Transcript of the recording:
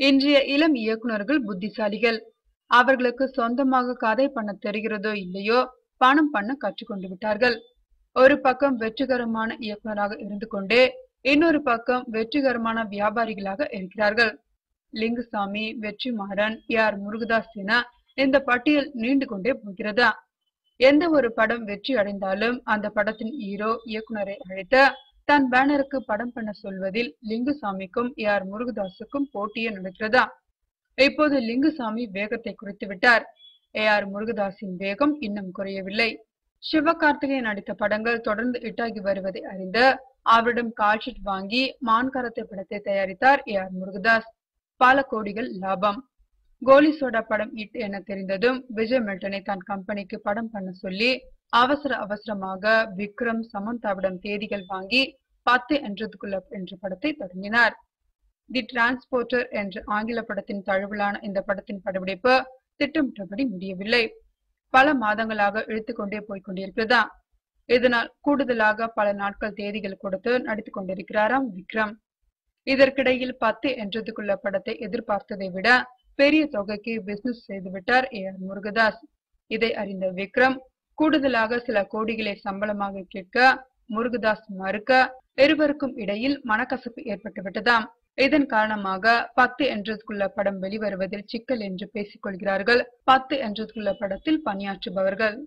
இன்றைய இளம் இயக்குனர்கள் புத்திசாலிகள். அவர்களுக்கு சொந்தமாக கதை பண்ண தெரிகிறதோ இல்லையோ, பணம் பண்ண கற்றுக்கொண்டு விட்டார்கள். ஒரு பக்கம் வெற்றிகரமான இயக்குனராக இருந்து கொண்டே இன்னொரு பக்கம் வெற்றிகரமான வியாபாரிகளாக இருக்கிறார்கள். லிங்குசாமி, வெற்றிமாறன், ஆர் முருகதாஸ் என இந்த பட்டியல் நீண்டு கொண்டே போகிறது. எந்த ஒரு படம் வெற்றி அடைந்தாலும் அந்த படத்தின் ஹீரோ இயக்குனரை அழைத்து தன் பேனருக்கு படம் பண்ண சொல்வதில் லிங்குசாமிக்கும் ஆர் முருகதாஸுக்கும் போட்டியே நடக்கிறதா? இப்போது லிங்குசாமி வேகத்தை குறைத்து விட்டார். ஆர் முருகதாஸின் வேகம் இன்னும் குறையவில்லை. சிவகார்த்திகேயன் நடித்த படங்கள் தொடர்ந்து ஹிட்டாகி வருவதை அறிந்து அவரிடம் கால்ஷீட் வாங்கி மான்கரத்தை படத்தை தயாரித்தார் ஆர் முருகதாஸ். பல கோடிகள் லாபம். கோலி சோடா படம் ஹிட் என தெரிந்ததும் விஜய் மில்டனை தன் கம்பெனிக்கு படம் பண்ண சொல்லி அவசரமாக விக்ரம், சமந்தாவிடம் தேதிகள் வாங்கி 10 என்றதுக்குள்ள என்ற படத்தை தொடங்கினார். தி டிரான்ஸ்போர்ட்டர் என்ற ஆங்கில படத்தின் தழுவலான இந்த படத்தின் படப்பிடிப்பு திட்டமிட்டபடி முடியவில்லை. பல மாதங்களாக இழுத்துக்கொண்டே போய்கொண்டிருக்கிறதா. இதனால் கூடுதலாக பல நாட்கள் தேதிகள் கொடுத்து நடித்துக் கொண்டிருக்கிறாராம் விக்ரம். இதற்கிடையில் 10 என்றதுக்குள்ள படத்தை எதிர்பார்த்ததை விட பெரிய தொகைக்கு பிசினஸ் செய்துவிட்டார் ஆர் முருகதாஸ். இதை அறிந்த விக்ரம் கூடுதலாக சில கோடிகளை சம்பளமாக கேட்க முருகதாஸ் மறுக்க இருவருக்கும் இடையில் மனக்கசப்பு ஏற்பட்டுவிட்டதாம். இதன் காரணமாக 10 என்றதுக்குள்ள படம் வெளிவருவதில் சிக்கல் என்று பேசிக் கொள்கிறார்கள் 10 என்றதுக்குள்ள படத்தில் பணியாற்றுபவர்கள்.